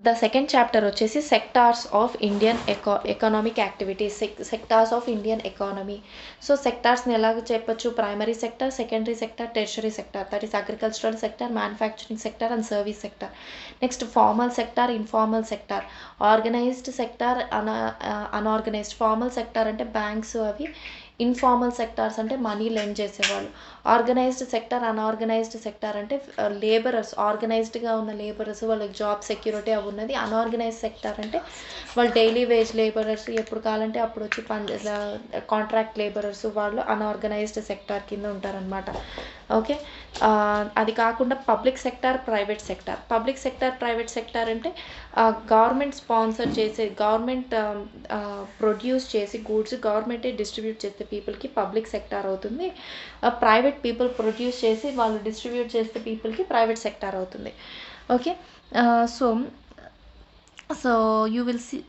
The second chapter వచ్చేసి sectors of Indian economic activities, sectors of Indian economy. So సెక్టార్స్ని ఎలాగ చెప్పొచ్చు? Primary sector, secondary sector, tertiary sector, that is agricultural sector, manufacturing sector and service sector. Next formal sector, informal sector, organised sector, unorganised. Formal sector అంటే banks అవి, informal sectors అంటే money lend చేసేవాళ్ళు. Organised sector, unorganised sector అంటే labourers, ఆర్గనైజ్డ్గా ఉన్న labourers, వాళ్ళకి job security అవి ఉన్నది. అన్ఆర్గనైజ్డ్ సెక్టార్ అంటే వాళ్ళు డైలీ వేజ్ లేబరర్స్, ఎప్పుడు కావాలంటే అప్పుడు వచ్చి కాంట్రాక్ట్ లేబరర్స్, వాళ్ళు అన్ఆర్గనైజ్డ్ సెక్టార్ కింద ఉంటారనమాట. ఓకే, అది కాకుండా public sector, private sector. Public sector, private sector అంటే గవర్నమెంట్ స్పాన్సర్ చేసే, గవర్నమెంట్ ప్రొడ్యూస్ చేసి గూడ్స్ గవర్నమెంటే డిస్ట్రిబ్యూట్ చేసే పీపుల్కి పబ్లిక్ సెక్టార్ అవుతుంది. ప్రైవేట్ పీపుల్ ప్రొడ్యూస్ చేసి వాళ్ళు డిస్ట్రిబ్యూట్ చేసే పీపుల్కి ప్రైవేట్ సెక్టార్ అవుతుంది. Okay, so you will see,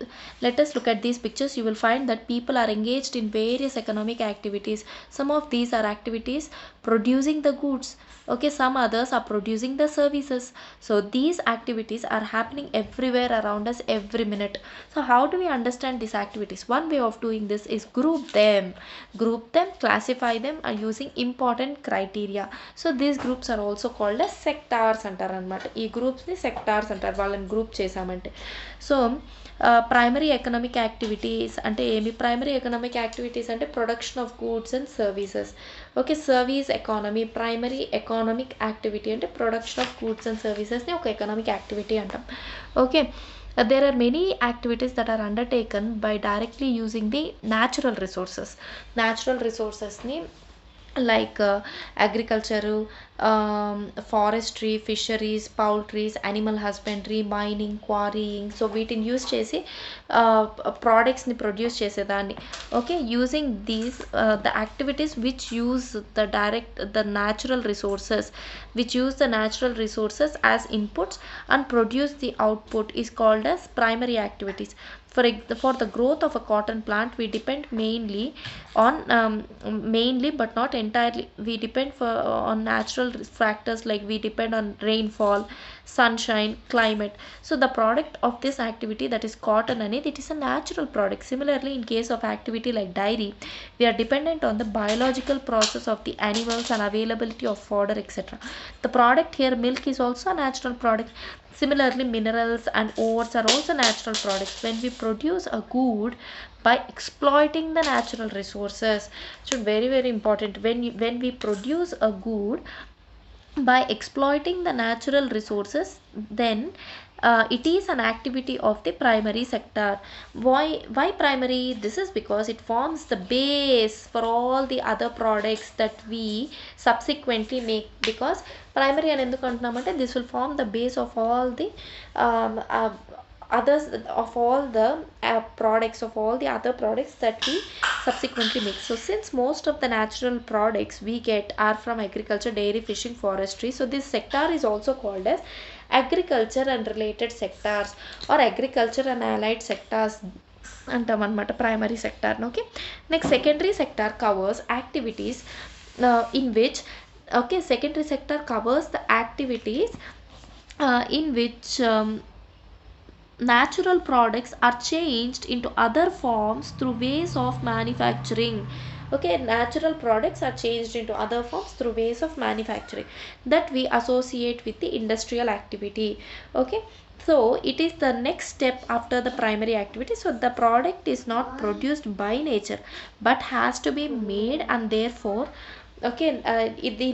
let us look at these pictures. You will find that people are engaged in various economic activities. Some of these are activities producing the goods, okay, some others are producing the services. So these activities are happening everywhere around us every minute. So how do we understand these activities? One way of doing this is group them, classify them using important criteria. So these groups are also called as sectars antaru anamata. Ee groups ni sectars antaru, వాళ్ళని group చేసామంటే. So primary economic activities అంటే ఏమి? Primary economic activities అంటే production of goods and services. Okay, service economy. Primary economic activity అంటే production of goods and సర్వీసెస్ని ఒక economic activity అంటాం. Okay, there are many activities that are undertaken by directly using the natural resources. Natural resourcesని like agriculture, forestry, fisheries, poultries, animal husbandry, mining, quarrying. So వీటిని use చేసి ప్రోడక్ట్స్ని produce చేసేదాన్ని. Okay, using these the activities which use the natural resources, which use the natural resources as inputs and produce the output is called as primary activities. For the growth of a cotton plant, we depend mainly but not entirely, we depend on natural factors, like we depend on rainfall, sunshine, climate. So the product of this activity, that is cotton అనేది, it is a natural product. Similarly, in case of activity like dairy, we are dependent on the biological process of the animals and availability of fodder, etc. The product here, milk, is also a natural product. Similarly, minerals and ores are also natural products. When we produce a good by exploiting the natural resources, so very very important, when we produce a good by exploiting the natural resources, then it is an activity of the primary sector. Why primary? This is because it forms the base for all the other products that we subsequently make. Because primary అని ఎందుకు అంటున్నామంటే, this will form the base of all the others, of all the products, of all the other products that we subsequently make. So since most of the natural products we get are from agriculture, dairy, fishing, forestry, so this sector is also called as agriculture and related sectors, or agriculture and allied sectors అంటాం అనమాట primary sector. Okay, next secondary sector covers activities in which, okay, secondary sector covers the activities in which natural products are changed into other forms through ways of manufacturing. Okay, natural products are changed into other forms through ways of manufacturing that we associate with the industrial activity. Okay, so it is the next step after the primary activity. So the product is not produced by nature but has to be made, and therefore, okay, ఇది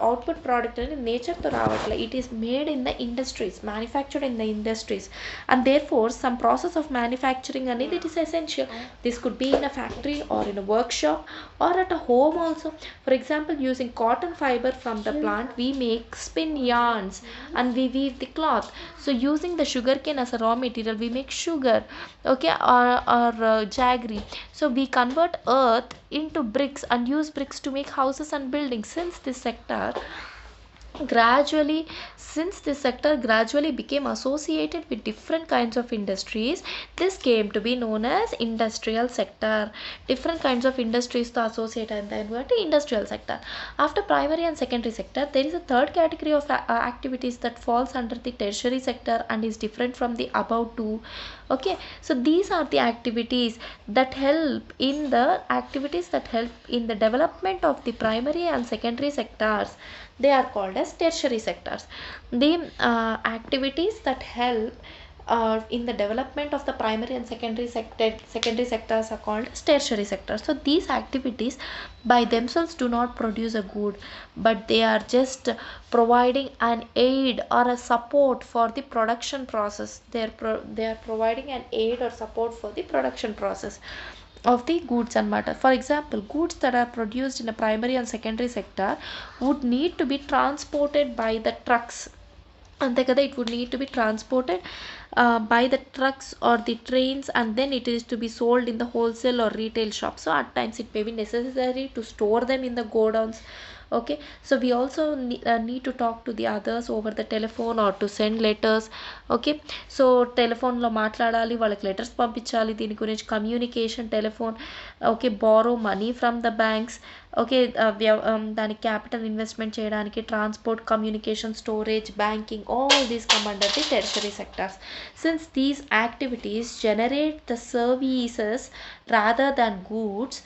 output product అనేది నేచర్తో రావట్లే, it is made in the industries, manufactured in the industries, and therefore some process of manufacturing అనేది it is essential. This could be in a factory or in a workshop or at a home also. For example, using cotton fibre from the plant, we make spin yarns and we weave the cloth. So using the sugarcane as a raw material, we make sugar, okay, or jaggery. So we convert earth into bricks and use bricks to make houses and buildings. Since this sector Gradually, since this sector gradually became associated with different kinds of industries, this came to be known as industrial sector. Different kinds of industries to associate and then what industrial sector. After primary and secondary sector, there is a third category of activities that falls under the tertiary sector and is different from the above two. Okay, so these are the activities that help in the development of the primary and secondary sectors. They are called as tertiary sectors. The activities that help in the development of the primary and secondary sectors are called as tertiary sectors. So these activities by themselves do not produce a good, but they are just providing an aid or a support for the production process. They are providing an aid or support for the production process of the goods and matter. For example, goods that are produced in a primary and secondary sector would need to be transported by the trucks. అంతే కదా, it would need to be transported by the trucks or the trains, and then it is to be sold in the wholesale or retail shop. So at times it may be necessary to store them in the godowns. Okay, so we also need to talk to the others over the telephone or to send letters. Okay, so టెలిఫోన్లో మాట్లాడాలి, వాళ్ళకి letters పంపించాలి, దీని గురించి communication telephone. Okay, borrow money from the banks. Okay, దానికి capital investment చేయడానికి transport, communication, storage, banking, all these come under the tertiary sectors. Since these activities generate the services rather than goods,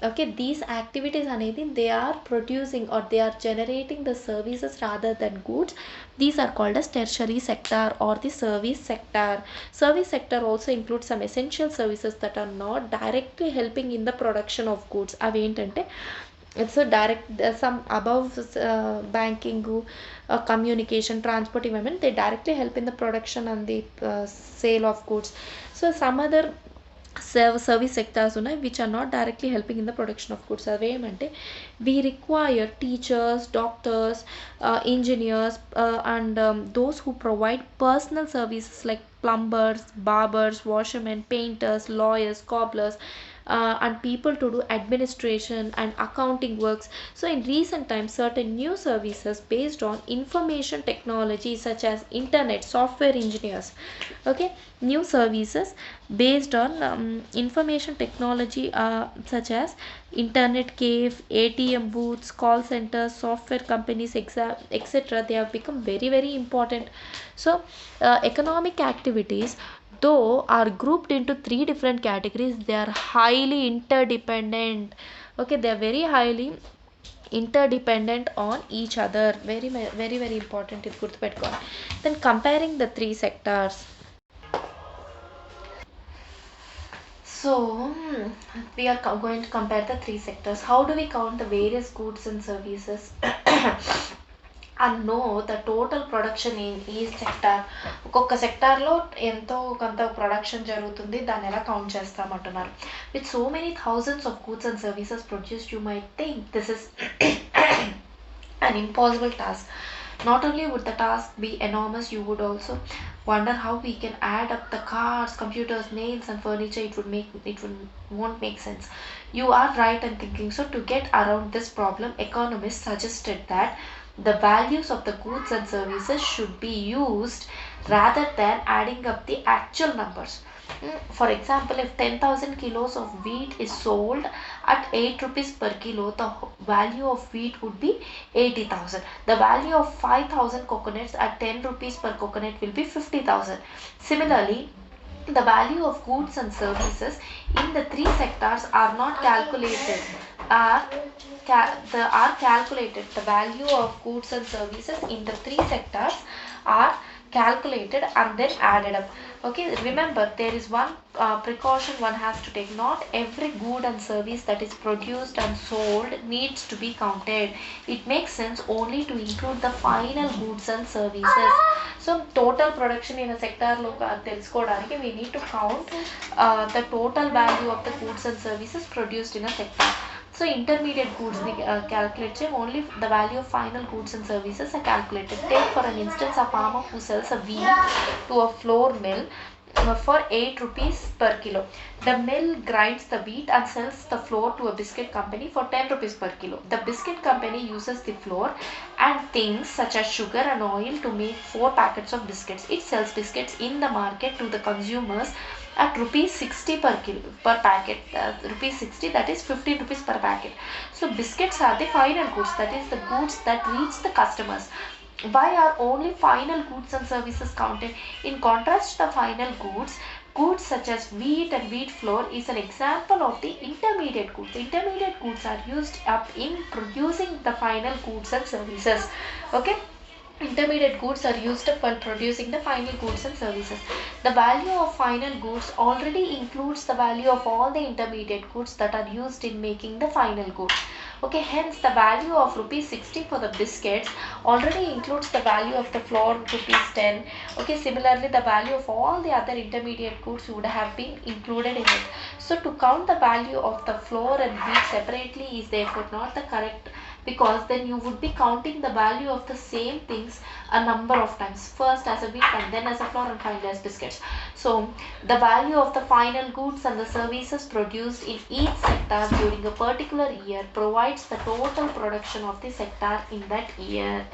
okay, these activities అనేది they are producing or they are generating the services rather than goods. These are called as tertiary sector or the service sector. Service sector also includes some essential services that are not directly helping in the production of goods. అవి ఏంటంటే it's a direct some above banking, communication, transport, even they directly help in the production and the sale of goods. So some other service sectors ఉన్నాయి which are not directly helping in the production of goods. అవేమంటే we require teachers, doctors, engineers, and those who provide personal services like plumbers, barbers, washermen, painters, lawyers, cobblers, and people to do administration and accounting works. So in recent times, certain new services based on information technology such as internet, software engineers, okay, new services based on information technology such as internet cave, ATM booths, call centers, software companies, etc., they have become very very important. So economic activities though are grouped into three different categories, they are highly interdependent. Okay, they are very highly interdependent on each other. Very very very important ఇది గుర్తుపెట్టుకోవాలి. Then comparing the three sectors. So we are going to compare the three sectors. How do we count the various goods and services and know the total production in each sector? ఒక్కొక్క సెక్టార్లో ఎంతో కొంత production జరుగుతుంది, దాన్ని ఎలా count చేస్తామంటున్నారు. With so many thousands of goods and services produced, you might think this is an impossible task. Not only would the task be enormous, you would also wonder how we can add up the cars, computers, nails and furniture. It won't make sense. You are right in thinking so. To get around this problem, economists suggested that the values of the goods and services should be used rather than adding up the actual numbers. For example, if 10,000 kilos of wheat is sold at 8 rupees per kilo, the value of wheat would be 80,000. The value of 5,000 coconuts at 10 rupees per coconut will be 50,000. Similarly, the value of goods and services in the three sectors are not calculated, are calculated. The value of goods and services in the three sectors are calculated and then added up. Okay, remember there is one precaution one has to take. Not every good and service that is produced and sold needs to be counted. It makes sense only to include the final goods and services. So total production in a sector lo telusukodaniki we need to count the total value of the goods and services produced in a sector. So intermediate goods we calculate only the value of final goods and services are calculated. Take for an instance a farmer who sells a wheat to a flour mill. for 8 rupees per kilo. The mill grinds the wheat and sells the flour to a biscuit company for 10 rupees per kilo. The biscuit company uses the flour and things such as sugar and oil to make 4 packets of biscuits. It sells biscuits in the market to the consumers at rupees 60 per kilo per packet. Rupees 60, that is 15 rupees per packet. So biscuits are the final goods, that is the goods that reach the customers. Why are only final goods and services counted? In contrast to the final goods, goods such as wheat and wheat flour is an example of the intermediate goods. Intermediate goods are used up in producing the final goods and services. Okay. Intermediate goods are used up while producing the final goods and services. The value of final goods already includes the value of all the intermediate goods that are used in making the final goods. Okay, hence the value of rupees 60 for the biscuits already includes the value of the flour rupees 10. Okay, similarly the value of all the other intermediate goods would have been included in it. So to count the value of the flour and wheat separately is therefore not the correct, because then you would be counting the value of the same things a number of times, first as a wheat and then as a flour and finally as biscuits. So the value of the final goods and the services produced in each sector during a particular year provides the total production of the sector in that year,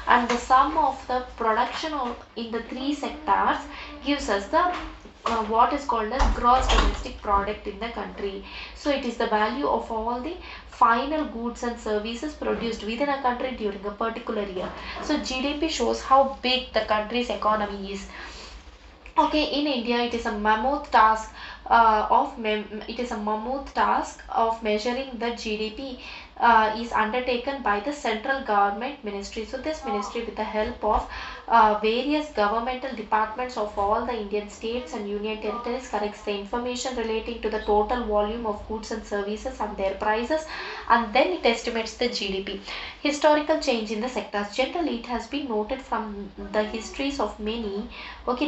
and the sum of the production in the 3 sectors gives us the what is called as gross domestic product in the country. So it is the value of all the final goods and services produced within a country during a particular year. So GDP shows how big the country's economy is. Okay, in India it is a mammoth task of measuring the GDP is undertaken by the central government ministry. So this ministry, with the help of various governmental departments of all the Indian states and union territories, collects the information relating to the total volume of goods and services and their prices, and then it estimates the GDP. Historical change in the sectors. Generally, it has been noted from the histories of many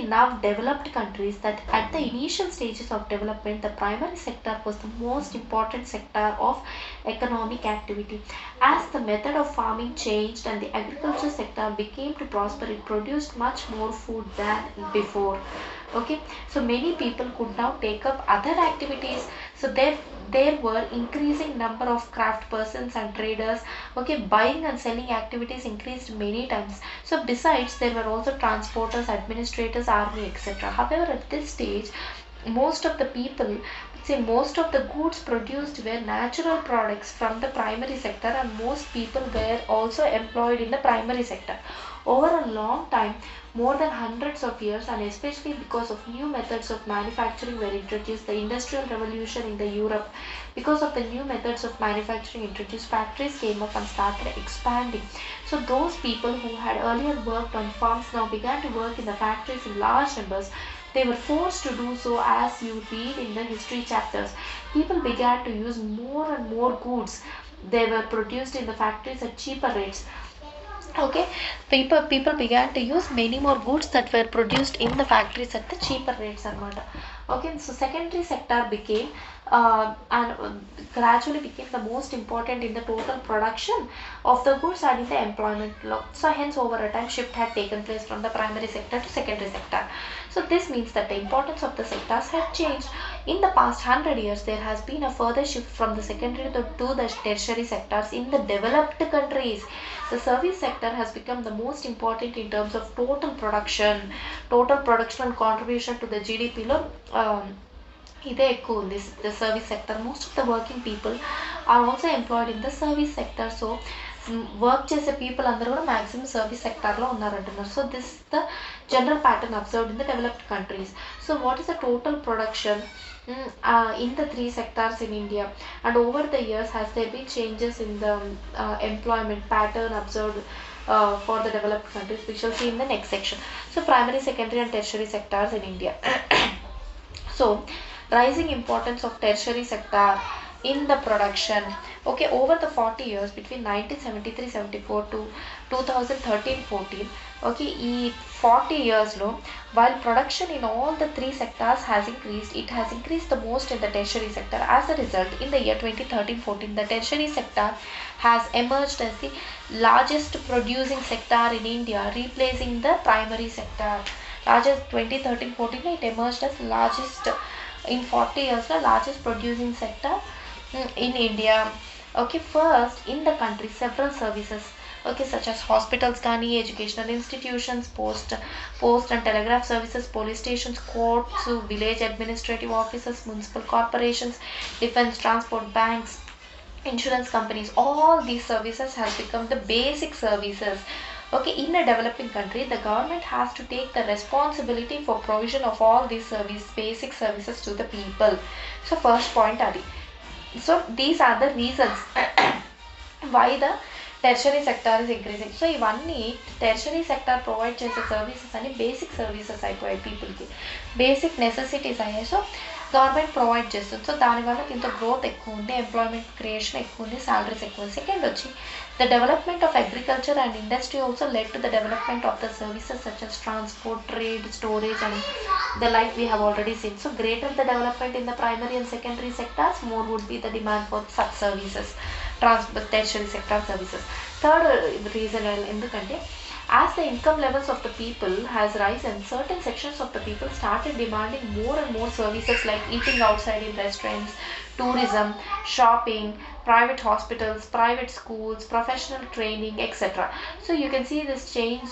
now developed countries that at the initial stages of development, the primary sector was the most important sector of economic activity. As the method of farming changed and the agriculture sector became to prosper, it produced much more food than before. Okay, so many people could now take up other activities. So there were increasing number of craft persons and traders. Okay, buying and selling activities increased many times. So besides, there were also transporters, administrators, army, etc. However, at this stage, most of the people, most of the goods produced were natural products from the primary sector, and most people were also employed in the primary sector. Over a long time, more than hundreds of years, and especially because of new methods of manufacturing were introduced, the industrial revolution in the Europe, because of the new methods of manufacturing introduced, factories came up and started expanding. So those people who had earlier worked on farms now began to work in the factories in large numbers. They were forced to do so, as you read in the history chapters. People began to use more and more goods. They were produced in the factories at cheaper rates. Okay, people began to use many more goods that were produced in the factories at the cheaper rates. Okay, so secondary sector became and gradually became the most important in the total production of the goods and in the employment law. So hence, over a time, shift had taken place from the primary sector to secondary sector. So this means that the importance of the sectors had changed. In the past 100 years, there has been a further shift from the secondary to the tertiary sectors in the developed countries. The service sector has become the most important in terms of total production and contribution to the GDP. ఇదే ఎక్కువ ఉంది the service sector. Most of the working people are also employed in the service sector. So work చేసే people అందరూ కూడా maximum service సెక్టార్లో ఉన్నారంటున్నారు. So this the general pattern observed in the developed countries. So what is the total production in the 3 sectors in India, and over the years has there been changes in the employment pattern observed for the developed countries? We shall see in the next section. So primary, secondary and tertiary sectors in India. So rising importance of tertiary sector in the production. Okay, over the 40 years between 1973-74 to 2013-14, okay, ఈ 40 years లో, while production in all the 3 sectors has increased, it has increased the most in the tertiary sector. As a result, in the year 2013-14, the tertiary sector has emerged as the largest producing sector in India, replacing the primary sector. largest 2013-14 it emerged as largest in 40 years the largest producing sector in India. Okay, first in the country several services, okay, such as hospitals kani, educational institutions, post and telegraph services, police stations, courts, village administrative offices, municipal corporations, defense, transport, banks, insurance companies, all these services have become the basic services. Okay, in a developing country the government has to take the responsibility for provision of all these basic services to the people. So first point adi. So these are the reasons why the tertiary sector is increasing. So ఇవన్నీ tertiary sector provide చేసే services అని basic services అయిపోయాయి పీపుల్కి, basic necessities అయ్యాయి. So government provide చేస్తుంది. So దానివల్ల దీంతో growth ఎక్కువ ఉంది, ఎంప్లాయ్మెంట్ క్రియేషన్ ఎక్కువ ఉంది, సాలరీస్ ఎక్కువ ఉంది. సెకండ్ వచ్చి the development of agriculture and industry also led to the development of the services such as transport, trade, storage and the like we have already seen. So greater the development in the primary and secondary sectors, more would be the demand for such services, tertiary sector services. Third reason ఎందుకంటే as the income levels of the people has risen, certain sections of the people started demanding more and more services like eating outside in restaurants, tourism, shopping, private hospitals, private schools, professional training, etc. So you can see this change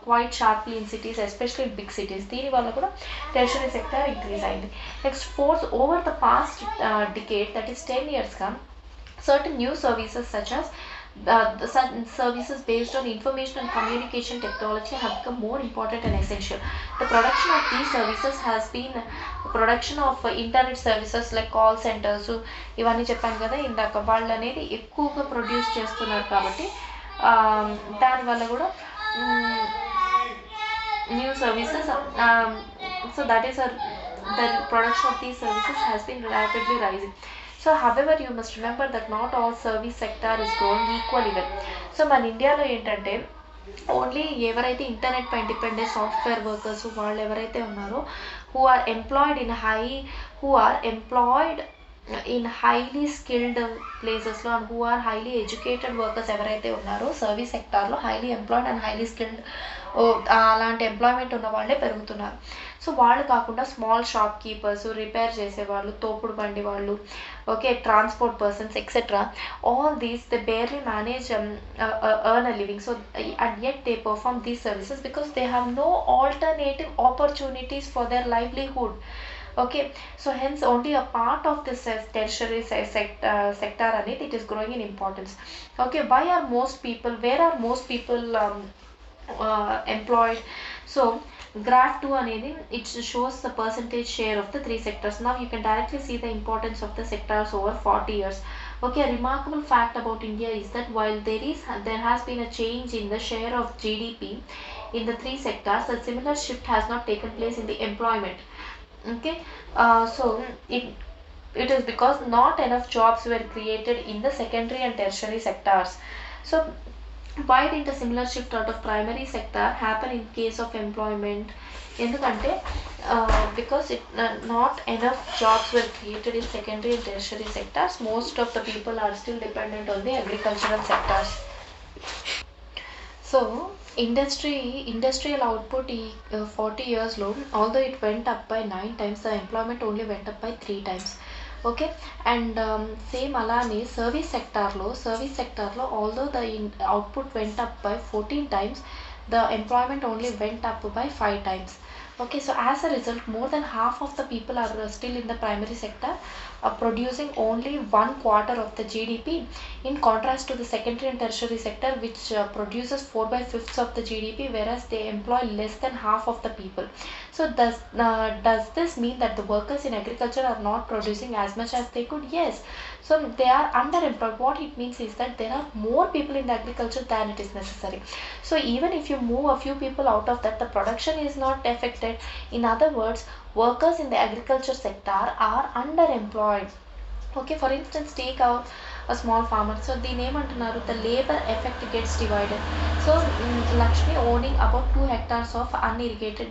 quite sharply in cities, especially in big cities. దీని వల్ల కూడా tertiary sector increase అయింది. Next, fourth, over the past decade, that is 10 years గా certain new services such as the services based on information and communication technology have become more important and essential. The production of these services has been production of internet services like call centers. ఇవన్నీ చెప్పాను కదా ఇందాక, వాళ్ళు అనేది ఎక్కువగా produce చేస్తున్నారు కాబట్టి దానివల్ల కూడా new services, so that is the production of these services has been rapidly rising. So however you must remember that not all service sector is growing equally well. So మన ఇండియాలో ఏంటంటే ఓన్లీ ఎవరైతే internet పై dependent software workers వాళ్ళు ఎవరైతే ఉన్నారో who are employed in highly skilled ప్లేసెస్లో and who are highly educated workers ఎవరైతే ఉన్నారో సర్వీస్ సెక్టార్లో highly employed and highly skilled అలాంటి ఎంప్లాయ్మెంట్ ఉన్న వాళ్ళే పెరుగుతున్నారు. సో వాళ్ళు కాకుండా స్మాల్ షాప్ కీపర్స్, రిపేర్ చేసేవాళ్ళు, తోపుడు బండి వాళ్ళు, okay, transport persons etcetera, all these they barely manage earn a living. So and yet they perform these services because they have no alternative opportunities for their livelihood. Okay, so hence only a part of this tertiary sector and it is growing in importance. Okay, why are most people, where are most people employed? So graph 2 అనేది it shows the percentage share of the three sectors. Now you can directly see the importance of the sectors over 40 years. Okay, a remarkable fact about India is that while there has been a change in the share of GDP in the three sectors, a similar shift has not taken place in the employment. Okay, so it is because not enough jobs were created in the secondary and tertiary sectors. So why did a similar shift out of primary sector happen in case of employment? ఎందుకంటే because not enough jobs were created in secondary and tertiary sectors. Most of the people are still dependent on the agricultural sectors. So industrial output 40 years low, although it went up by 9 times, the employment only went up by 3 times. Okay, and same అలానే service సెక్టార్లో although the output went up by 14 times, the employment only went up by 5 times. Okay, so as a result more than half of the people are still in the primary sector, producing only 1/4 of the GDP, in contrast to the secondary and tertiary sector which produces 4/5 of the GDP, whereas they employ less than half of the people. So does this mean that the workers in agriculture are not producing as much as they could? Yes. So they are underemployed. What it means is that there are more people in the agriculture than it is necessary. So even if you move a few people out of that, the production is not affected. In other words, workers in the agriculture sector are underemployed. Okay, for instance, take a small farmer. So దీని ఏమంటున్నారు, the labor effect gets divided. So Lakshmi owning about 2 hectares of unirrigated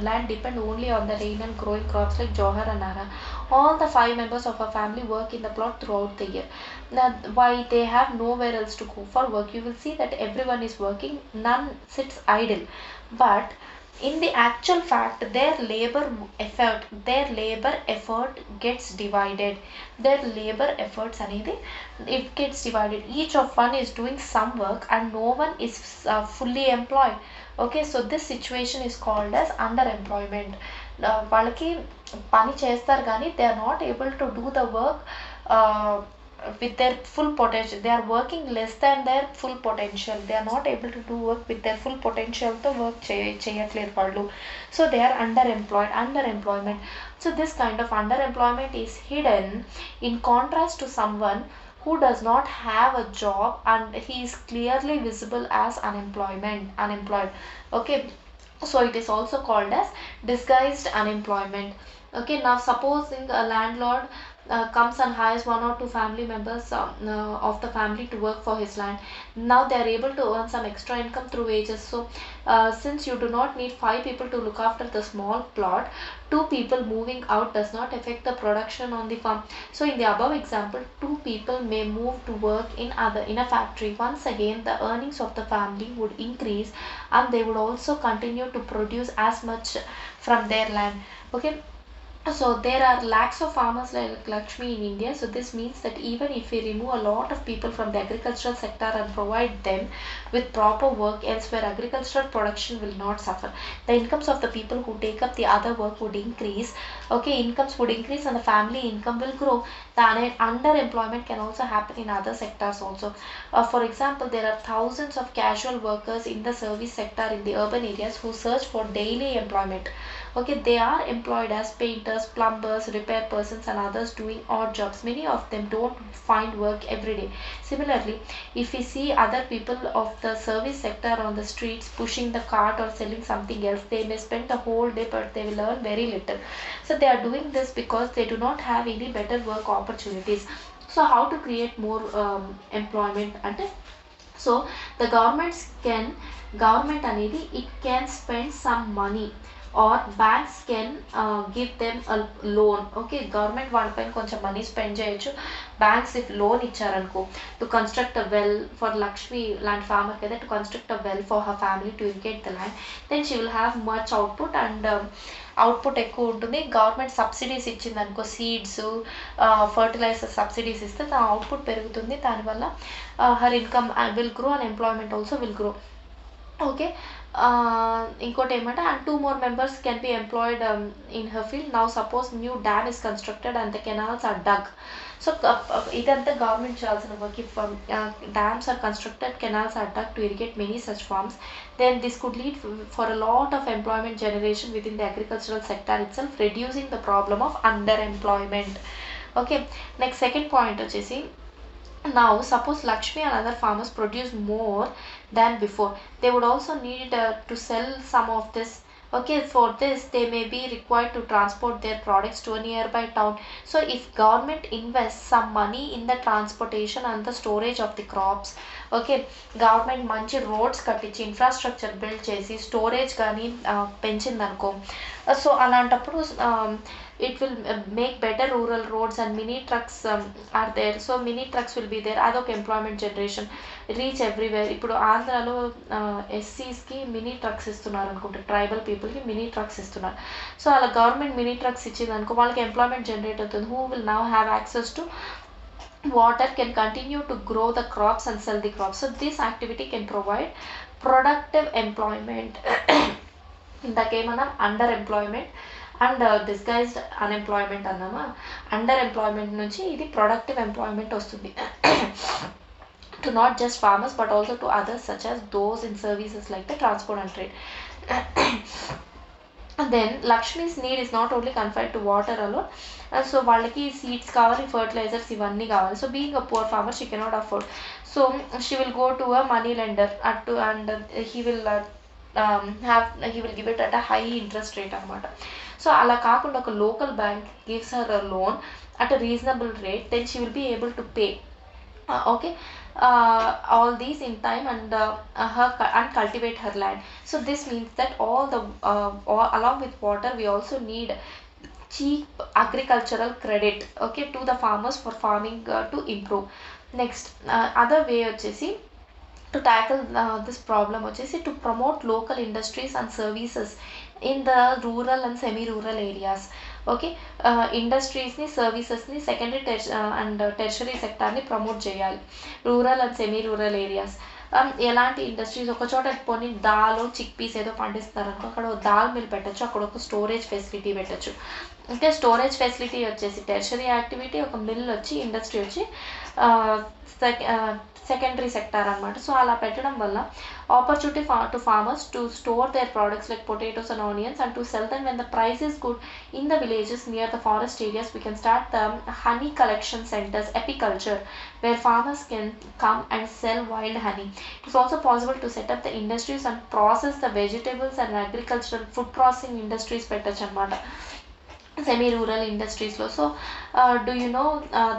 land depend only on the rain and growing crops like Johar and Nara. All the 5 members of a family work in the plot throughout the year. Now why they have nowhere else to go for work, you will see that everyone is working, none sits idle. But in the actual fact their labor effort gets divided. Their labor efforts అనేది it gets divided. Each of one is doing some work and no one is fully employed. Okay, so this situation is called as underemployment. వాళ్ళకి పని చేస్తారు కానీ they are not able to do the work uh, with their full potential. They are working less than their full potential. They are not able to do work with their full potential తో work చేయట్లేదు వాళ్ళు. So they are underemployment. So this kind of underemployment is hidden in contrast to someone who does not have a job and he is clearly visible as unemployed. Okay, so it is also called as disguised unemployment. Okay, now supposing a landlord comes and hires one or two family members of the family to work for his land. Now they are able to earn some extra income through wages. So since you do not need five people to look after the small plot, two people moving out does not affect the production on the farm. So in the above example, two people may move to work in a factory. Once again, the earnings of the family would increase and they would also continue to produce as much from their land. Okay, so there are lakhs of farmers like Lakshmi in India. So this means that even if we remove a lot of people from the agricultural sector and provide them with proper work elsewhere, agricultural production will not suffer. The incomes of the people who take up the other work would increase. Okay, incomes would increase and the family income will grow. The underemployment can also happen in other sectors also. For example, there are thousands of casual workers in the service sector in the urban areas who search for daily employment. Okay, they are employed as painters, plumbers, repair persons and others doing odd jobs. Many of them don't find work every day. Similarly, if we see other people of the service sector on the streets pushing the cart or selling something else, they may spend the whole day but they will earn very little. So they are doing this because they do not have any better work opportunities. So how to create more employment? And so the government అనేది it can spend some money or banks can give them a loan. Okay, government వాళ్ళపైన కొంచెం money spend చేయొచ్చు. Banks if loan ఇచ్చారనుకో to construct a well for Lakshmi లాంటి farmer కదా, to construct a well for her family to irrigate the land, then she will have much output and output ఎక్కువ ఉంటుంది. Government subsidies ఇచ్చింది అనుకో, seeds fertiliser subsidies ఇస్తే తన output పెరుగుతుంది. దానివల్ల her income will grow and employment also will grow. Okay, ఇంకోటి ఏమంటే and two more members can be employed in her field. Now suppose new dam is constructed and the canals are dug. So ఇదంతా government చేయాల్సిన work. If dams are constructed, canals are dug to irrigate many such farms, then this could lead for a lot of employment generation within the agricultural sector itself, reducing the problem of underemployment. Okay, next second point వచ్చేసి, now suppose Lakshmi and other farmers produce more than before, they would also need to sell some of this. Okay, for this they may be required to transport their products to a nearby town. So if government invests some money in the transportation and the storage of the crops, okay, government మంచి roads కట్టించి infrastructure build చేసి storage కానీ పెంచిందనుకో, so అలాంటప్పుడు it will make better rural roads and mini trucks are there. So mini trucks will be there. అదొక employment generation, reach everywhere. ఇప్పుడు ఆంధ్రాలో ఎస్సీస్కి mini trucks ఇస్తున్నారు అనుకుంటే, ట్రైబల్ పీపుల్కి మినీ ట్రక్స్ ఇస్తున్నారు. సో అలా గవర్నమెంట్ మినీ ట్రక్స్ ఇచ్చింది అనుకో, వాళ్ళకి ఎంప్లాయ్మెంట్ జనరేట్ అవుతుంది. Who will now have access to water, can continue to grow the crops and sell the crops. So this activity can provide productive employment. ఇందాకేమన్నా under employment and disguised unemployment అన్నామా. Under employment నుంచి ఇది productive employment వస్తుంది. To not just farmers but also to others such as those in services like the transport and trade. And then Lakshmi's need is not only confined to water alone. So వాళ్ళకి seeds కావాలి, fertilisers ఇవన్నీ కావాలి. So being a poor farmer she cannot afford. So she will go to a money lender and he will he will give it at a high interest rate అనమాట. So అలా కాకుండా ఒక local bank gives her a loan at a reasonable rate, then she will be able to pay okay all these in time and and cultivate her land. So this means that along with water we also need cheap agricultural credit, okay, to the farmers for farming to improve. Next other way వచ్చేసి to tackle this problem వచ్చేసి to promote local industries and services in the rural and semi rural areas. Okay, ఇండస్ట్రీస్ని సర్వీసెస్ని secondary and tertiary సెక్టార్ని promote చేయాలి rural and semi rural areas. ఎలాంటి industries ఒక చోట పోనీ దాల్ చిక్ పీస్ ఏదో పండిస్తారు అనుకో, అక్కడ ఒక దాల్ మిల్ పెట్టచ్చు, అక్కడ ఒక స్టోరేజ్ ఫెసిలిటీ పెట్టచ్చు. అంటే స్టోరేజ్ ఫెసిలిటీ వచ్చేసి టెర్షరీ యాక్టివిటీ, ఒక మిల్ వచ్చి ఇండస్ట్రీ వచ్చి సెకండరీ సెక్టార్ అనమాట. సో అలా పెట్టడం వల్ల opportunity to farmers to store there products like potatoes and onions and to cell them when the price is good in the villages near the forest areas. We can start the honey collection centers, apiculture, where farmers can come and sell wild honey. It is also possible to set up the industries and process the vegetables and agricultural food processing industries పెట్టచ్చు అనమాట semi rural industries lo. So do you know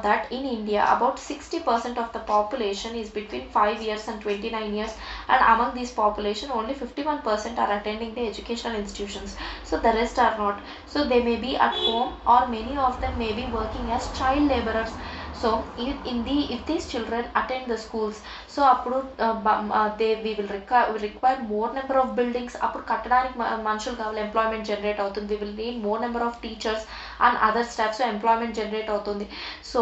that in India about 60% of the population is between 5 years and 29 years, and among this population only 51% are attending the educational institutions, so the rest are not. So they may be at home or many of them may be working as child laborers. So if these children attend the schools, so appudu we will require more number of buildings. Appudu kattadanik manusulu kavali, employment generate avutundi. We will need more number of teachers and other staff, so employment generate avutundi. So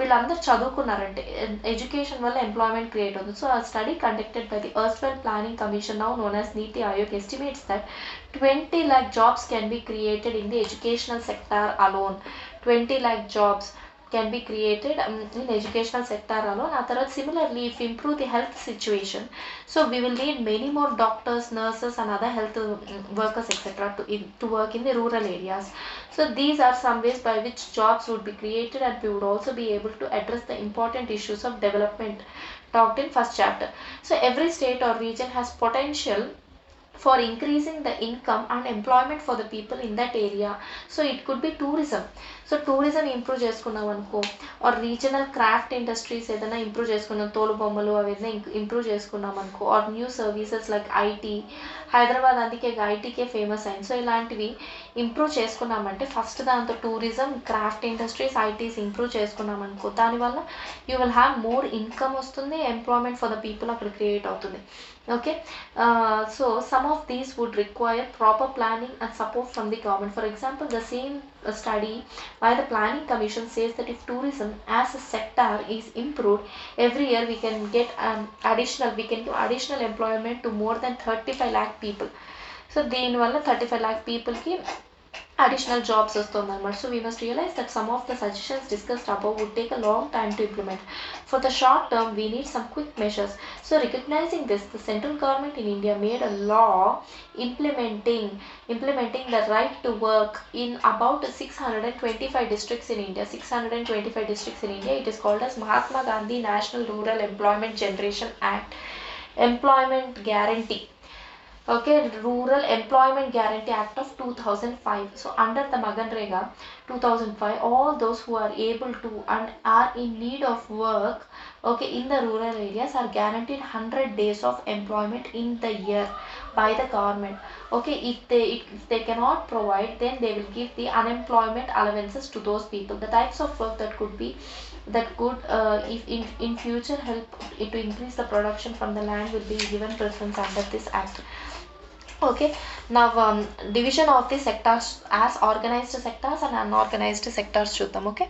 వీళ్ళందరూ చదువుకున్నారంటే education వల్ల employment create అవుతుంది. So a study conducted by the erstwhile planning commission, now known as Niti Aayog, estimates that 20 lakh jobs can be created in the educational sector alone. 20 lakh jobs can be created in educational sector alone. Similarly, if we improve the health situation, so we will need many more doctors, nurses and other health workers etc. to work in the rural areas. So these are some ways by which jobs would be created, and we would also be able to address the important issues of development talked in first chapter. So every state or region has potential for increasing the income and employment for the people in that area. So it could be tourism. So tourism improve చేసుకున్నాం అనుకో, or regional craft industries ఏదైనా improve చేసుకున్నాం, తోలు బొమ్మలు అవి ఏదైనా improve చేసుకున్నాం అనుకో, or new services like IT, Hyderabad అందుకే ఐటీకే ఫేమస్ అయింది. సో ఇలాంటివి ఇంప్రూవ్ చేసుకున్నామంటే ఫస్ట్ దాంతో tourism, craft industries, ITs improve చేసుకున్నాం అనుకో, దానివల్ల you will have more income వస్తుంది, ఎంప్లాయ్మెంట్ ఫర్ ద పీపుల్ అక్కడ క్రియేట్ అవుతుంది. Okay, so some of these would require proper planning and support from the government. For example, the same study by the planning commission says that if tourism as a sector is improved, every year we can get additional employment to more than 35 lakh people. So దీని వల్ల 35 lakh people కి additional jobs వస్తుందన్నమాట. So we must realize that some of the suggestions discussed above would take a long time to implement. For the short term, we need some quick measures. So recognizing this, the central government in India made a law implementing the right to work in about 625 districts in India. 625 districts in India. It is called as Mahatma Gandhi National Rural Employment Generation Act, Employment Guarantee. Okay, Rural Employment Guarantee Act of 2005. So under the Maganrega 2005, all those who are able to and are in need of work, okay, in the rural areas are guaranteed 100 days of employment in the year by the government. Okay, if they cannot provide, then they will give the unemployment allowances to those people. The types of work that could if in future help to increase the production from the land will be given preference under this act. Okay, now division of the sectors as organized sectors and unorganized sectors చూద్దాం. Okay,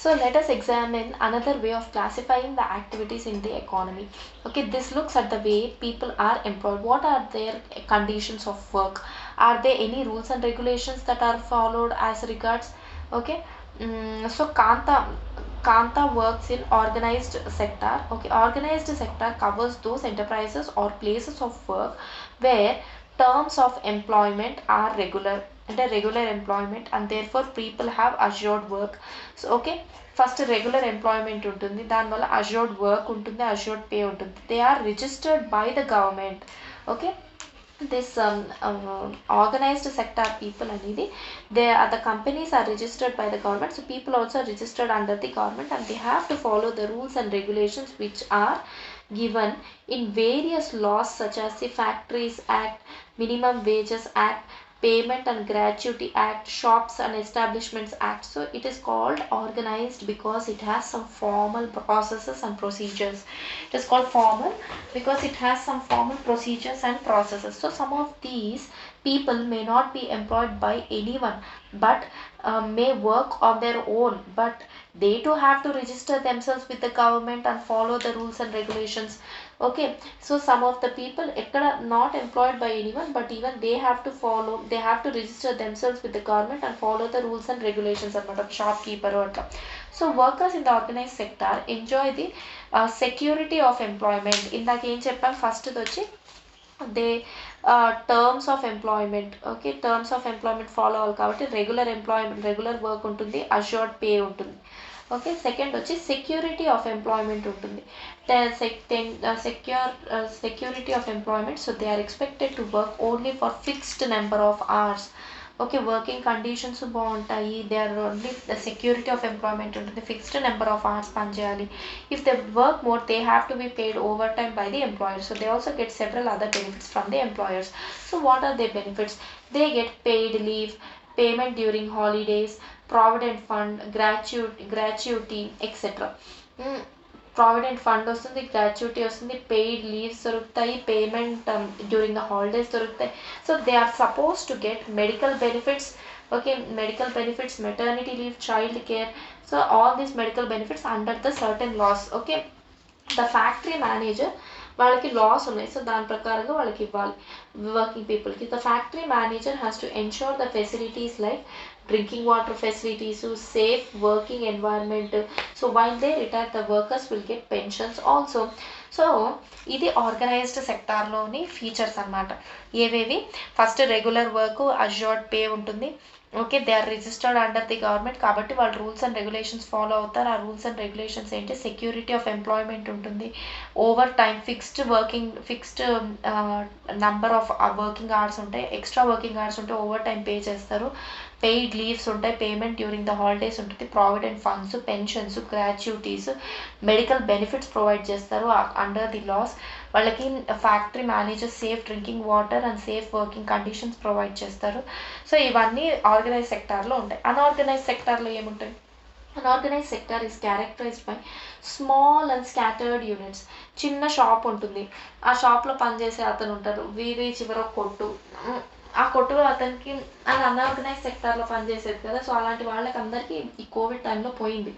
so let us examine another way of classifying the activities in the economy. Okay, this looks at the way people are employed. What are their conditions of work? Are there any rules and regulations that are followed as regards? Okay, so Kanta works in organized sector. Okay, organized sector covers those enterprises or places of work where terms of employment are regular employment, and therefore people have assured work. So okay, first regular employment ఉంటుంది, దానివల్ల assured work ఉంటుంది, assured pay ఉంటుంది. They are registered by the government. Okay, this organized sector people అనేది the companies are registered by the government. So people also are registered under the government, and they have to follow the rules and regulations which are given in various laws such as the Factories Act, Minimum Wages Act, Payment and Gratuity Act, Shops and Establishments Act. So it is called organized because it has some formal processes and procedures. It is called formal because it has some formal procedures and processes. So some of these people may not be employed by anyone, but may work on their own, but they too have to register themselves with the government and follow the rules and regulations. Okay, so some of the people not employed by anyone, but even they have to follow, they have to register themselves with the government and follow the rules and regulations అనమాట shopkeeper అట్లా. So workers in the organized sector enjoy the security of employment. ఇందాక ఏం చెప్పాం first వచ్చి they terms of employment. Okay, terms of employment follow అవ్వాలి కాబట్టి regular work ఉంటుంది, assured pay ఉంటుంది. ఓకే, సెకండ్ వచ్చి సెక్యూరిటీ ఆఫ్ ఎంప్లాయ్మెంట్ ఉంటుంది. Security of employment, so they are expected to work only for fixed number of hours. Okay, working conditions బాగుంటాయి, they are only the security of employment ఉంటుంది, fixed number of hours పనిచేయాలి. If they work more they have to be paid overtime by the employer. So they also get several other benefits from the employers. So what are their benefits? They get paid leave, payment during holidays, provident fund, gratuity, etc. Provident fund వస్తుంది, gratuity వస్తుంది, paid leaves దొరుకుతాయి, payment during the holidays దొరుకుతాయి. So they are suppose to get medical benefits. Okay, medical benefits, maternity leave, child care. So all these medical benefits under the certain laws. Okay, the factory manager వాళ్ళకి laws ఉన్నాయి, so దాని ప్రకారంగా వాళ్ళకి ఇవ్వాలి working పీపుల్కి. The factory manager has to ensure the facilities like drinking water facilities, safe working environment. So while they retire, the workers will get pensions also. So ఇది organised సెక్టార్లోని features అన్నమాట. ఏవేవి? First regular work, assured pay ఉంటుంది. Okay, they are registered under the government కాబట్టి వాళ్ళు rules and regulations follow అవుతారు. ఆ rules and regulations ఏంటి? సెక్యూరిటీ ఆఫ్ ఎంప్లాయ్మెంట్ ఉంటుంది, overtime, fixed number of working hours ఉంటాయి, ఎక్స్ట్రా వర్కింగ్ అవర్స్ ఉంటే overtime pay చేస్తారు, పెయిడ్ లీవ్స్ ఉంటాయి, పేమెంట్ డ్యూరింగ్ ద హాలిడేస్ ఉంటుంది, provident funds, pensions, gratuities, medical benefits provide చేస్తారు under the loss. వాళ్ళకి factory manager safe drinking water and safe working conditions provide చేస్తారు. So ఇవన్నీ organise సెక్టార్లో ఉంటాయి. Unorganised సెక్టార్లో ఏముంటాయి? Unorganised sector is characterised by small and scattered units. చిన్న shop ఉంటుంది, ఆ షాప్లో పనిచేసే అతను ఉంటారు, వీధి చివర కొట్టు, ఆ కొట్టులో అతనికి అది అన్ఆర్గనైజ్ సెక్టార్లో పనిచేసేది కదా. సో అలాంటి వాళ్ళకి అందరికీ ఈ కోవిడ్ టైంలో పోయింది.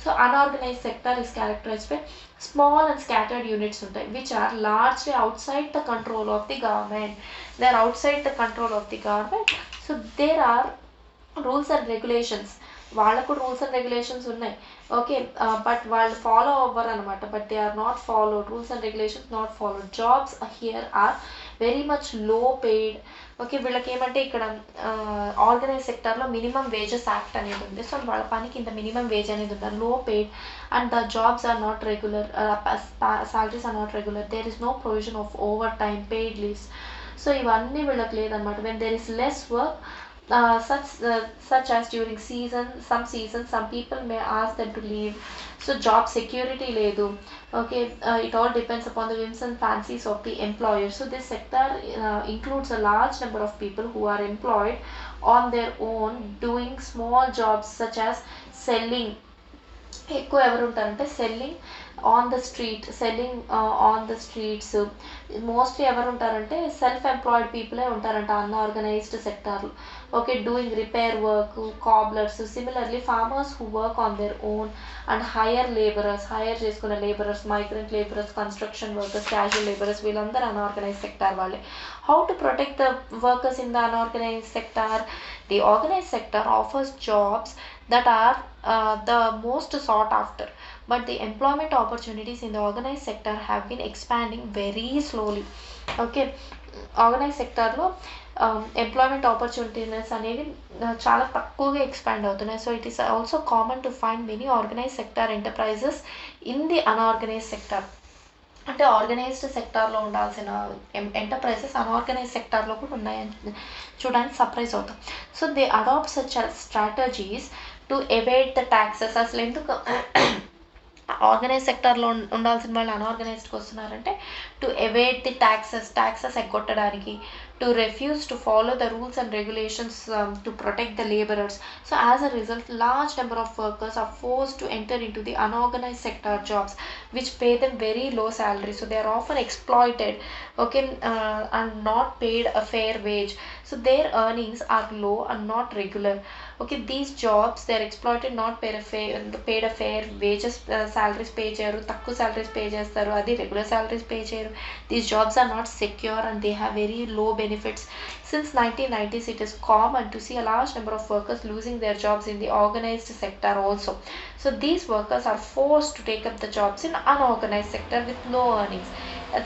So unorganised sector is characterised by small and scattered units ఉంటాయి, which are largely outside the control of the government. They are outside the control of the government. So there are rules and regulations. వాళ్ళకు rules and regulations ఉన్నాయి, okay, but వాళ్ళు follow అవ్వరు అనమాట. But they are not followed, rules and regulations not followed. Jobs here are very much low paid. Okay, వీళ్ళకి ఏమంటే ఇక్కడ organise సెక్టార్లో minimum wages act అనేది ఉంది. సో వాళ్ళ పనికి ఇంత మినిమం వేజ్ అనేది ఉంటుంది, low paid, and the jobs are not regular, salaries are not regular, there is no provision of overtime, paid leaves. So ఇవన్నీ వీళ్ళకి లేదనమాట. When there is less work, such as during some seasons, some people may ask them to leave. So job security ledu. Okay, it all depends upon the whims and fancies of the employer. So this sector includes a large number of people who are employed on their own doing small jobs such as selling. ఎక్కువ ఎవరు ఉంటారంటే selling on the streets. Mostly ఎవరు ఉంటారంటే self employed పీపులే ఉంటారంట unorganised సెక్టార్లో. Okay, doing repair work, cobblers, similarly farmers who work on their own, and hire చేసుకున్న labourers, migrant labourers, construction workers, casual labourers, వీళ్ళందరూ అన్ఆర్గనైజ్డ్ సెక్టార్ వాళ్ళే. How to protect the workers in the unorganised sector? The organised sector offers jobs that are the most sought after, but the employment opportunities in the organized sector have been expanding very slowly. Okay, organise సెక్టార్లో employment opportunities అనేవి చాలా తక్కువగా expand అవుతున్నాయి. So it is also common to find many organise sector enterprises in the unorganised sector. అంటే organised సెక్టార్లో ఉండాల్సిన enterprises unorganised సెక్టార్లో కూడా ఉన్నాయని చూడడానికి సర్ప్రైజ్ అవుతాం. So they adopt such strategies to evade the taxes. అసలు ఎందుకు ఆర్గనైజ్ సెక్టార్లో ఉండాల్సిన వాళ్ళు అన్ఆర్గనైజ్డ్కి వస్తున్నారంటే టు ఎవేట్ ది ట్యాక్సెస్ ఎగ్గొట్టడానికి, to refuse to follow the rules and regulations to protect the labourers. So as a result large number of workers are force to enter into the unorganised sector jobs which pay them very low salary, so they are often exploited, okay, and not paid a fair wage, so their earnings are low and not regular. Okay, these jobs they are exploited, not paid a fair wages, salaries pay cheyaru, takku salaries pay chestaru, adi regular salaries pay cheyaru. These jobs are not secure and they have very low benefits. Since 1990s it is common to see a large number of workers losing their jobs in the organized sector also. So these workers are forced to take up the jobs in unorganized sector with low earnings.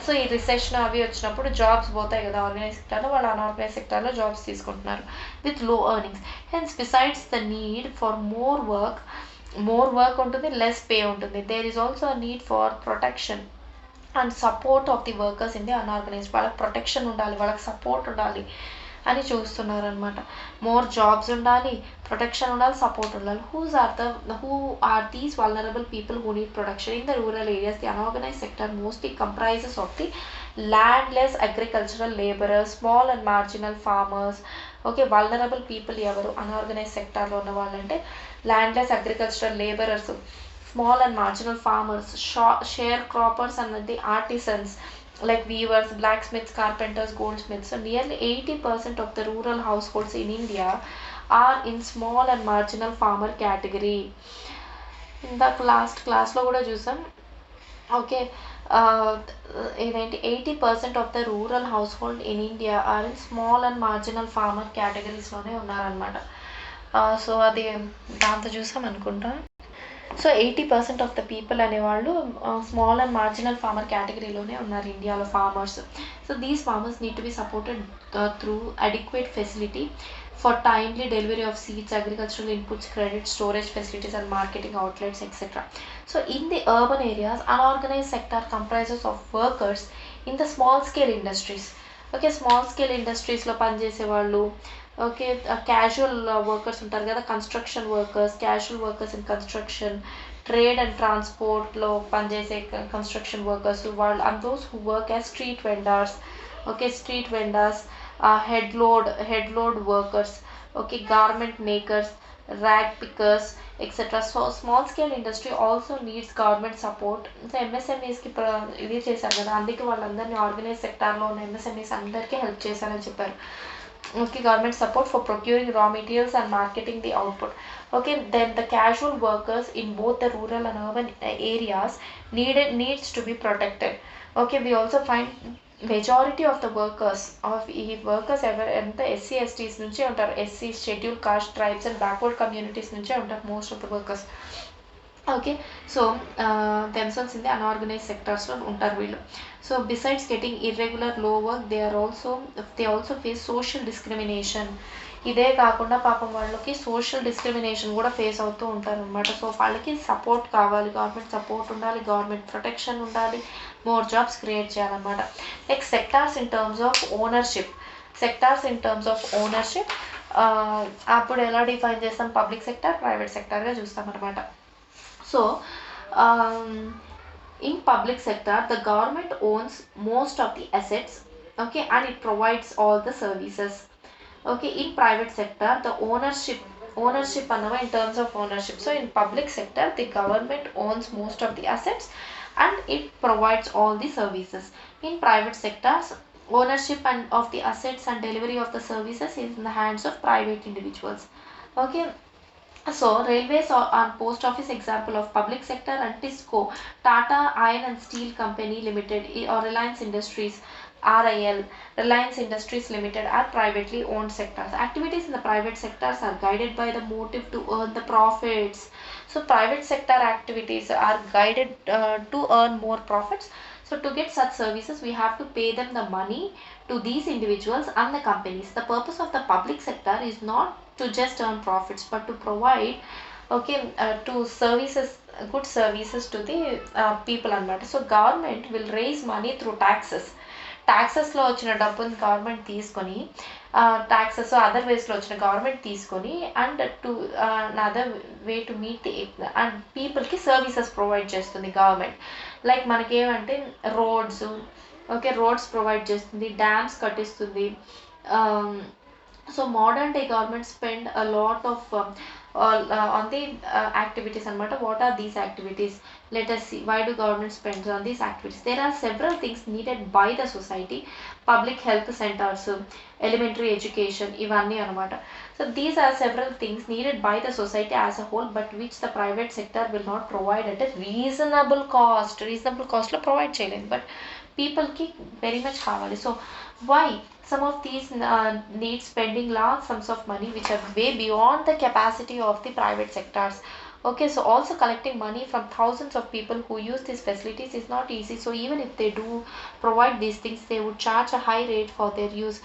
So ఈ recession అవి వచ్చినప్పుడు jobs పోతాయి కదా organise సెక్టర్లో, వాళ్ళు unorganised సెక్టర్లో jobs తీసుకుంటున్నారు with low earnings. Hence besides the need for more work ఉంటుంది, లెస్ పే ఉంటుంది. There is also a need for protection and support of the workers in the unorganised. వాళ్ళకి protection ఉండాలి, వాళ్ళకి support ఉండాలి అని చూస్తున్నారనమాట. మోర్ జాబ్స్ ఉండాలి, protection ఉండాలి, సపోర్ట్ ఉండాలి. Who are these vulnerable people who need protection in the rural areas? The unorganised sector mostly comprises of the landless agricultural labourers, small and marginal farmers. Okay, vulnerable people ఎవరు unorganised సెక్టార్లో ఉన్న వాళ్ళంటే landless agricultural labourers, small and marginal farmers, share croppers and the artisans like weavers, blacksmiths, carpenters, goldsmiths. So nearly 80% of the rural households in India are in small and marginal farmer category. In the last class lo kuda chusam. Okay, ఇదేంటి 80% of the rural household in India are in small and marginal farmer కేటగిరీస్లోనే ఉన్నారనమాట. So అది దాంతో చూసాం అనుకుంటా. So 80% of the people అనేవాళ్ళు small and marginal farmer కేటగిరీలోనే ఉన్నారు ఇండియాలో farmers. So these farmers need to be supported through adequate facility for timely delivery of seeds, agricultural inputs, credit, storage facilities and marketing outlets etcetera. So in the urban areas unorganised sector comprises of workers in the small scale industries. Okay, small scale ఇండస్ట్రీస్లో పనిచేసే వాళ్ళు, okay, casual workers ఉంటారు కదా, construction workers, casual workers in construction, trade and ట్రాన్స్పోర్ట్లో పనిచేసే construction workers వాళ్ళు, and those who work as street vendors. Okay, street vendors, head load workers, okay, garment makers, rag pickers, etc. So small scale industry also needs government support. So ఎంఎస్ఎంఈస్కి ఇది చేశారు కదా, అందుకే వాళ్ళందరినీ organise సెక్టార్లో ఉన్న MSMEs అందరికీ హెల్ప్ చేశారని చెప్పారు. Okay, government support for procuring raw materials and marketing the output. Okay, then the casual workers in both the rural and urban areas needs to be protected. Okay, we also find majority of the ఈ workers ఎంత SC ఎస్టీస్ నుంచే ఉంటారు, SC, schedule caste, tribes and backward communities నుంచే ఉంటారు most of the workers. Okay, so themselves in the unorganized సెక్టార్స్లో ఉంటారు వీళ్ళు. So besides getting irregular లో work they also face social discrimination. ఇదే కాకుండా పాపం వాళ్ళకి సోషల్ డిస్క్రిమినేషన్ కూడా ఫేస్ అవుతూ ఉంటారు అనమాట. సో వాళ్ళకి సపోర్ట్ కావాలి, గవర్నమెంట్ సపోర్ట్ ఉండాలి, గవర్నమెంట్ ప్రొటెక్షన్ ఉండాలి, మోర్ జాబ్స్ క్రియేట్ చేయాలన్నమాట. Next sectors in terms of ownership. అప్పుడు ఎలా డిఫైన్ చేస్తాం? పబ్లిక్ సెక్టార్, ప్రైవేట్ సెక్టార్గా చూస్తాం అనమాట. So in public sector the government owns most of the assets, okay, and it provides all the services. Okay, in private sector the ownership annava in terms of ownership. So in public sector the government owns most of the assets and it provides all the services. In private sectors ownership and of the assets and delivery of the services is in the hands of private individuals. Okay, so railways and post office example of public sector, and TISCO, Tata Iron and Steel Company Limited, or Reliance Industries, RIL, Reliance Industries Limited are privately owned sectors. Activities in the private sectors are guided by the motive to earn the profits. So private sector activities are guided to earn more profits. So to get such services we have to pay them the money to these individuals and the companies. The purpose of the public sector is not to just earn profits but to provide, okay, to good services to the people anamata. So government will raise money through taxes. Taxes లో వచ్చిన డబ్బుని government తీసుకొని taxes other వేస్లో వచ్చిన government తీసుకొని and to other way to meet and పీపుల్కి services provide చేస్తుంది government. Like మనకేమంటే roads, okay, roads provide చేస్తుంది, డ్యామ్స్ కట్టిస్తుంది. So modern day government spend a lot of on the activities anamata. What are these activities? Let us see. Why do government spends on these activities? There are several things needed by the society. Public health centers, elementary education, ivanni anamata. So these are several things needed by the society as a whole, but which the private sector will not provide at a reasonable cost. Reasonable cost lo provide cheyalem, but people ki very much kavali. So why some of these need spending large sums of money which are way beyond the capacity of the private sectors. Okay, so also collecting money from thousands of people who use these facilities is not easy. So even if they do provide these things, they would charge a high rate for their use.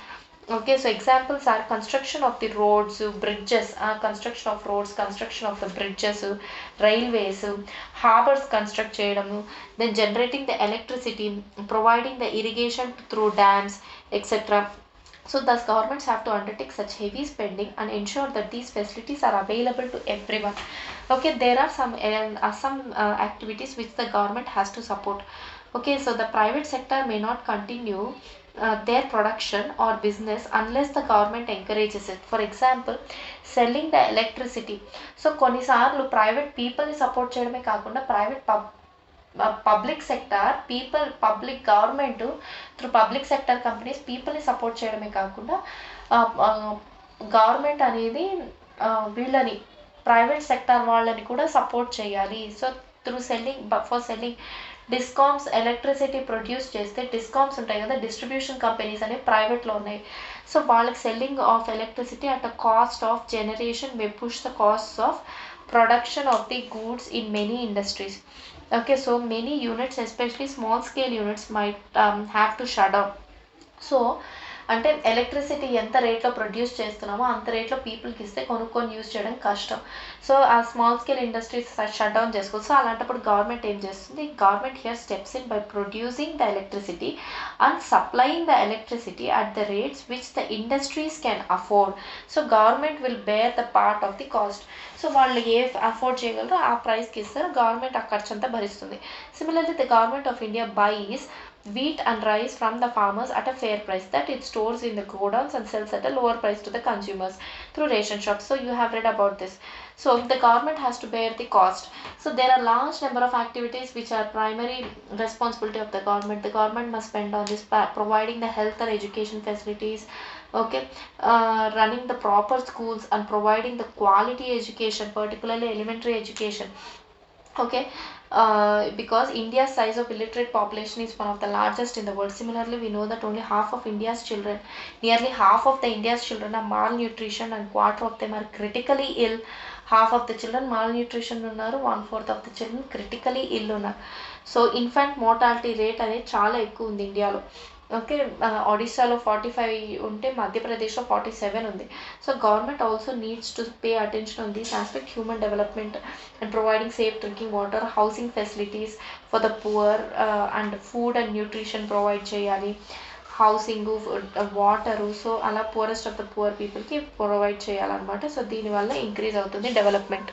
Okay, so examples are construction of the roads, bridges, construction of roads, construction of the bridges, railways, harbors construct cheyadamu, then generating the electricity, providing the irrigation through dams, etc. So thus governments have to undertake such heavy spending and ensure that these facilities are available to everyone. Okay, there are some activities which the government has to support. Okay, so the private sector may not continue their production or business unless the government encourages it. For example, selling the electricity. So కొన్నిసార్లు private పీపుల్ని support చేయడమే కాకుండా private public sector public government through public sector companies పీపుల్ని support చేయడమే కాకుండా government అనేది వీళ్ళని private sector వాళ్ళని కూడా సపోర్ట్ చేయాలి. So through selling discoms electricity produce చేస్తే డిస్కామ్స్ ఉంటాయి కదా, డిస్ట్రిబ్యూషన్ కంపెనీస్ అనేవి ప్రైవేట్లో ఉన్నాయి. సో వాళ్ళకి selling of electricity at the cost of generation May push the cost of production of the goods in many industries. Okay, so many units, especially small scale units, might have to shut down. So అంటే electricity ఎంత రేట్లో produce చేస్తున్నామో అంత రేట్లో పీపుల్కి ఇస్తే కొనుక్కొని use చేయడం కష్టం. సో ఆ small scale industries shut down చేసుకోవచ్చు. సో అలాంటప్పుడు గవర్నమెంట్ ఏం చేస్తుంది? Government here steps in by producing the electricity and supplying the electricity at the rates which the industries can afford. So government will bear the part of the cost. So వాళ్ళు ఏ afford చేయగలరో ఆ ప్రైస్కి ఇస్తారు, government ఆ ఖర్చు అంతా భరిస్తుంది. Similarly the government of India buys wheat and rice from the farmers at a fair price that it stores in the godowns and sells at a lower price to the consumers through ration shops. So you have read about this. So the government has to bear the cost. So there are large number of activities which are primary responsibility of the government. The government must spend on this, providing the health and education facilities, okay, running the proper schools and providing the quality education, particularly elementary education. Okay, because India's size of illiterate population is one of the largest in the world. Similarly, we know that only half of India's children, nearly half of the India's children are malnutrition and quarter of them are critically ill. Half of the children malnutrition unnaru, 1/4 of the children critically ill unnaru. So infant mortality rate అనేది చాలా ఎక్కువ ఉంది ఇండియాలో. Okay, ఒడిస్సాలో 45 ఉంటే మధ్యప్రదేశ్లో 47 ఉంది. So government also needs to pay attention on this aspect, human development and providing safe drinking water, housing facilities for the poor and food and nutrition provide చేయాలి, housing, water. So అలా poorest of the poor పీపుల్కి provide చేయాలన్నమాట. So దీనివల్ల increase అవుతుంది development.